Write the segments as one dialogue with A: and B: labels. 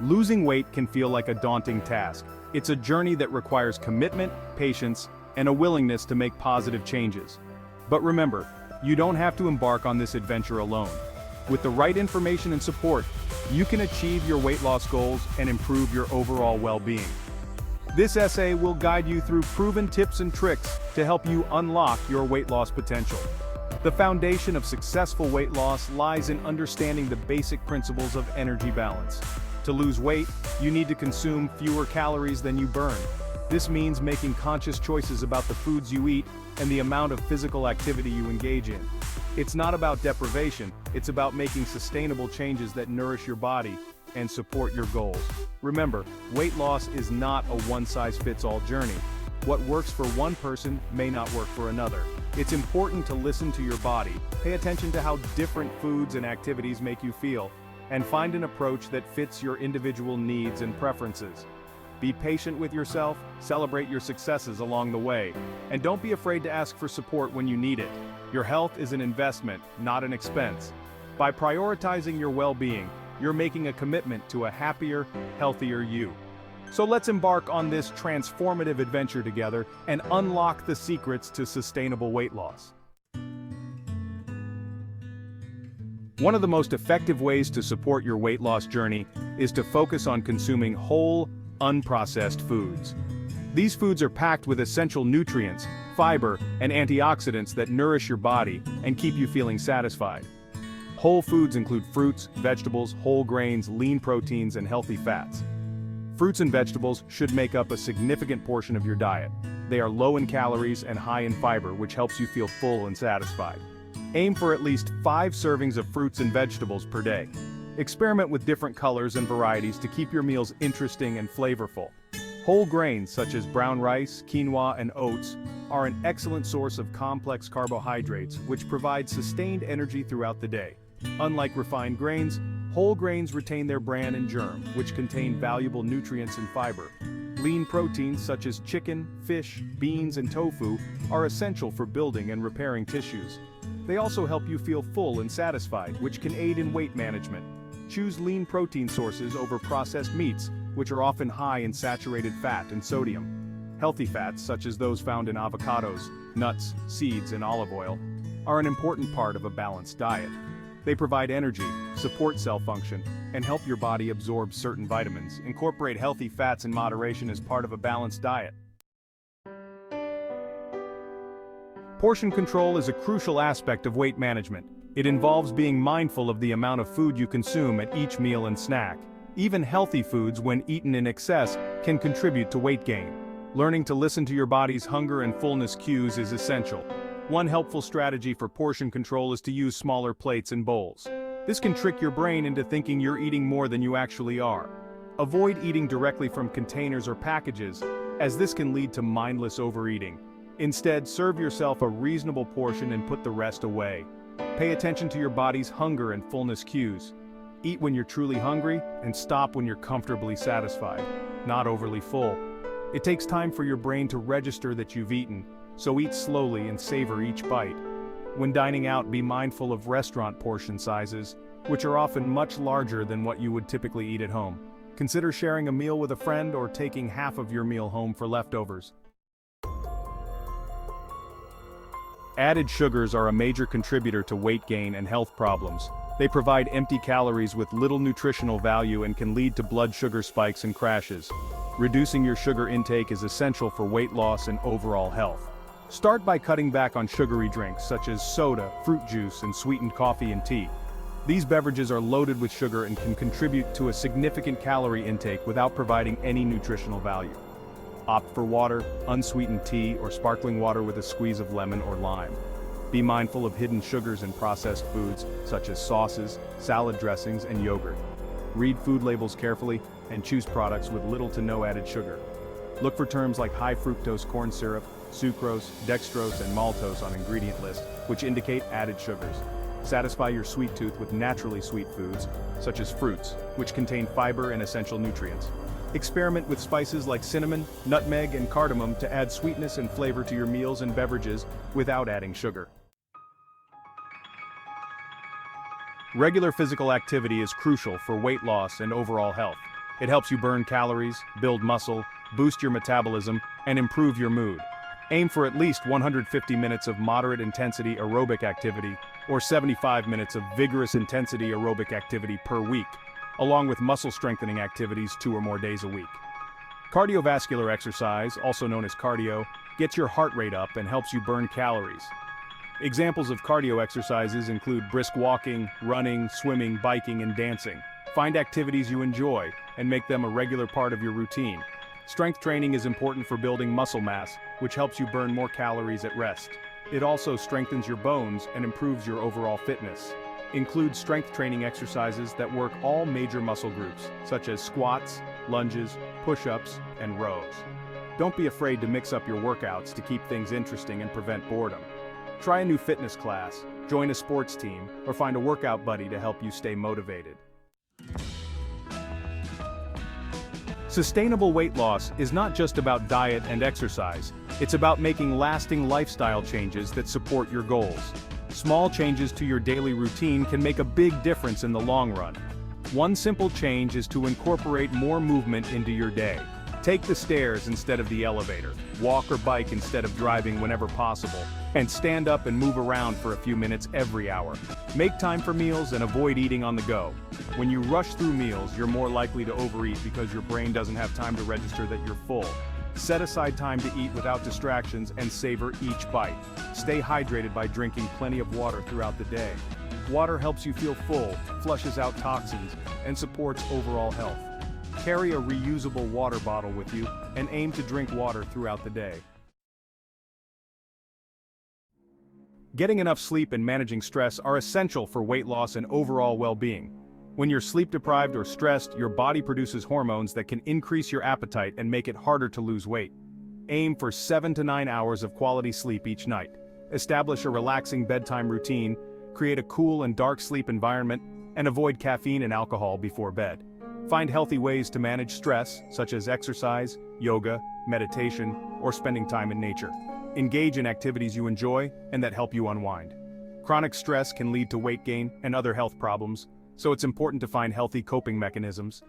A: Losing weight can feel like a daunting task. It's a journey that requires commitment, patience, and a willingness to make positive changes. But remember, you don't have to embark on this adventure alone. With the right information and support, you can achieve your weight loss goals and improve your overall well-being. This essay will guide you through proven tips and tricks to help you unlock your weight loss potential. The foundation of successful weight loss lies in understanding the basic principles of energy balance. To lose weight, you need to consume fewer calories than you burn. This means making conscious choices about the foods you eat and the amount of physical activity you engage in. It's not about deprivation, it's about making sustainable changes that nourish your body and support your goals. Remember, weight loss is not a one-size-fits-all journey. What works for one person may not work for another. It's important to listen to your body, pay attention to how different foods and activities make you feel, and find an approach that fits your individual needs and preferences. Be patient with yourself, celebrate your successes along the way, and don't be afraid to ask for support when you need it. Your health is an investment, not an expense. By prioritizing your well-being, you're making a commitment to a happier, healthier you. So let's embark on this transformative adventure together and unlock the secrets to sustainable weight loss. One of the most effective ways to support your weight loss journey is to focus on consuming whole, unprocessed foods. These foods are packed with essential nutrients, fiber, and antioxidants that nourish your body and keep you feeling satisfied. Whole foods include fruits, vegetables, whole grains, lean proteins, and healthy fats. Fruits and vegetables should make up a significant portion of your diet. They are low in calories and high in fiber, which helps you feel full and satisfied. Aim for at least 5 servings of fruits and vegetables per day. Experiment with different colors and varieties to keep your meals interesting and flavorful. Whole grains such as brown rice, quinoa, and oats are an excellent source of complex carbohydrates which provide sustained energy throughout the day. Unlike refined grains, whole grains retain their bran and germ, which contain valuable nutrients and fiber. Lean proteins such as chicken, fish, beans, and tofu are essential for building and repairing tissues. They also help you feel full and satisfied, which can aid in weight management. Choose lean protein sources over processed meats, which are often high in saturated fat and sodium. Healthy fats, such as those found in avocados, nuts, seeds, and olive oil, are an important part of a balanced diet. They provide energy, support cell function, and help your body absorb certain vitamins. Incorporate healthy fats in moderation as part of a balanced diet. Portion control is a crucial aspect of weight management. It involves being mindful of the amount of food you consume at each meal and snack. Even healthy foods, when eaten in excess, can contribute to weight gain. Learning to listen to your body's hunger and fullness cues is essential. One helpful strategy for portion control is to use smaller plates and bowls. This can trick your brain into thinking you're eating more than you actually are. Avoid eating directly from containers or packages, as this can lead to mindless overeating. Instead, serve yourself a reasonable portion and put the rest away. Pay attention to your body's hunger and fullness cues. Eat when you're truly hungry and stop when you're comfortably satisfied, not overly full. It takes time for your brain to register that you've eaten, so eat slowly and savor each bite. When dining out, be mindful of restaurant portion sizes, which are often much larger than what you would typically eat at home. Consider sharing a meal with a friend or taking half of your meal home for leftovers. Added sugars are a major contributor to weight gain and health problems. They provide empty calories with little nutritional value and can lead to blood sugar spikes and crashes. Reducing your sugar intake is essential for weight loss and overall health. Start by cutting back on sugary drinks such as soda, fruit juice, and sweetened coffee and tea. These beverages are loaded with sugar and can contribute to a significant calorie intake without providing any nutritional value. Opt for water, unsweetened tea, or sparkling water with a squeeze of lemon or lime. Be mindful of hidden sugars in processed foods, such as sauces, salad dressings, and yogurt. Read food labels carefully and choose products with little to no added sugar. Look for terms like high fructose corn syrup, sucrose, dextrose, and maltose on ingredient lists, which indicate added sugars. Satisfy your sweet tooth with naturally sweet foods, such as fruits, which contain fiber and essential nutrients. Experiment with spices like cinnamon, nutmeg, and cardamom to add sweetness and flavor to your meals and beverages without adding sugar. Regular physical activity is crucial for weight loss and overall health. It helps you burn calories, build muscle, boost your metabolism, and improve your mood. Aim for at least 150 minutes of moderate intensity aerobic activity, or 75 minutes of vigorous intensity aerobic activity per week, along with muscle strengthening activities 2 or more days a week. Cardiovascular exercise, also known as cardio, gets your heart rate up and helps you burn calories. Examples of cardio exercises include brisk walking, running, swimming, biking, and dancing. Find activities you enjoy and make them a regular part of your routine. Strength training is important for building muscle mass, which helps you burn more calories at rest. It also strengthens your bones and improves your overall fitness. Include strength training exercises that work all major muscle groups, such as squats, lunges, push-ups, and rows. Don't be afraid to mix up your workouts to keep things interesting and prevent boredom. Try a new fitness class, join a sports team, or find a workout buddy to help you stay motivated. Sustainable weight loss is not just about diet and exercise, it's about making lasting lifestyle changes that support your goals. Small changes to your daily routine can make a big difference in the long run. One simple change is to incorporate more movement into your day. Take the stairs instead of the elevator, walk or bike instead of driving whenever possible, and stand up and move around for a few minutes every hour. Make time for meals and avoid eating on the go. When you rush through meals, you're more likely to overeat because your brain doesn't have time to register that you're full. Set aside time to eat without distractions and savor each bite. Stay hydrated by drinking plenty of water throughout the day. Water helps you feel full, flushes out toxins, and supports overall health. Carry a reusable water bottle with you and aim to drink water throughout the day. Getting enough sleep and managing stress are essential for weight loss and overall well-being. When you're sleep deprived or stressed, your body produces hormones that can increase your appetite and make it harder to lose weight. Aim for 7 to 9 hours of quality sleep each night. Establish a relaxing bedtime routine, create a cool and dark sleep environment, and avoid caffeine and alcohol before bed. Find healthy ways to manage stress, such as exercise, yoga, meditation, or spending time in nature. Engage in activities you enjoy and that help you unwind. Chronic stress can lead to weight gain and other health problems, so it's important to find healthy coping mechanisms.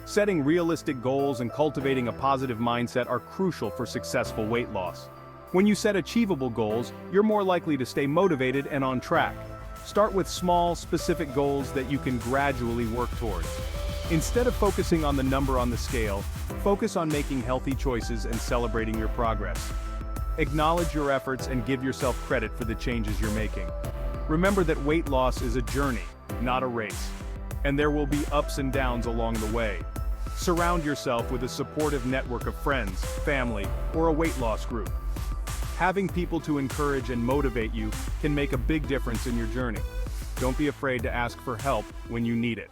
A: Setting realistic goals and cultivating a positive mindset are crucial for successful weight loss. When you set achievable goals, you're more likely to stay motivated and on track. Start with small, specific goals that you can gradually work towards. Instead of focusing on the number on the scale, focus on making healthy choices and celebrating your progress. Acknowledge your efforts and give yourself credit for the changes you're making. Remember that weight loss is a journey, not a race, and there will be ups and downs along the way. Surround yourself with a supportive network of friends, family, or a weight loss group. Having people to encourage and motivate you can make a big difference in your journey. Don't be afraid to ask for help when you need it.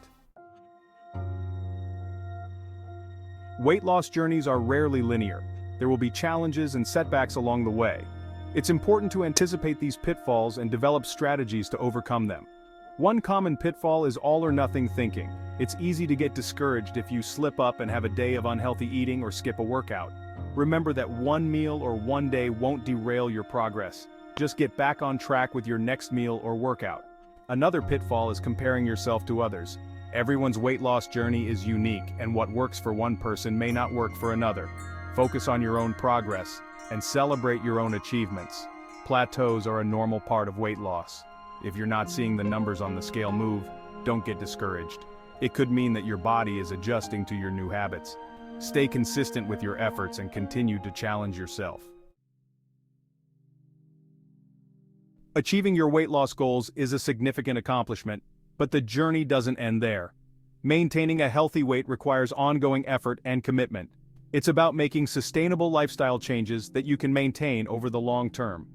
A: Weight loss journeys are rarely linear. There will be challenges and setbacks along the way. It's important to anticipate these pitfalls and develop strategies to overcome them. One common pitfall is all-or-nothing thinking. It's easy to get discouraged if you slip up and have a day of unhealthy eating or skip a workout. Remember that one meal or one day won't derail your progress. Just get back on track with your next meal or workout. Another pitfall is comparing yourself to others. Everyone's weight loss journey is unique, and what works for one person may not work for another. Focus on your own progress and celebrate your own achievements. Plateaus are a normal part of weight loss. If you're not seeing the numbers on the scale move, don't get discouraged. It could mean that your body is adjusting to your new habits. Stay consistent with your efforts and continue to challenge yourself. Achieving your weight loss goals is a significant accomplishment, but the journey doesn't end there. Maintaining a healthy weight requires ongoing effort and commitment. It's about making sustainable lifestyle changes that you can maintain over the long term.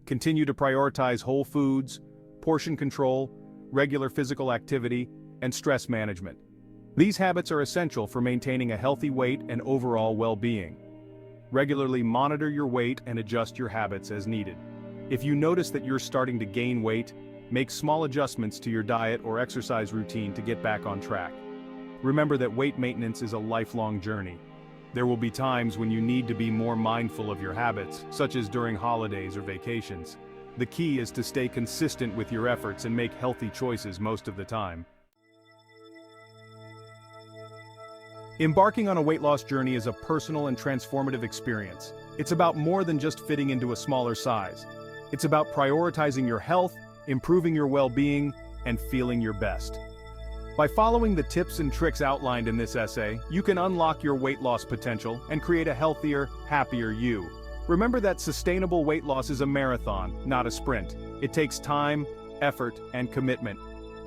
A: Continue to prioritize whole foods, portion control, regular physical activity, and stress management. These habits are essential for maintaining a healthy weight and overall well-being. Regularly monitor your weight and adjust your habits as needed. If you notice that you're starting to gain weight, make small adjustments to your diet or exercise routine to get back on track. Remember that weight maintenance is a lifelong journey. There will be times when you need to be more mindful of your habits, such as during holidays or vacations. The key is to stay consistent with your efforts and make healthy choices most of the time. Embarking on a weight loss journey is a personal and transformative experience. It's about more than just fitting into a smaller size. It's about prioritizing your health, improving your well-being, and feeling your best. By following the tips and tricks outlined in this essay, you can unlock your weight loss potential and create a healthier, happier you. Remember that sustainable weight loss is a marathon, not a sprint. It takes time, effort, and commitment.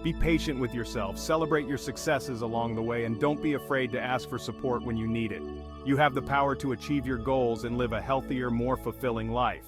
A: Be patient with yourself, celebrate your successes along the way, and don't be afraid to ask for support when you need it. You have the power to achieve your goals and live a healthier, more fulfilling life.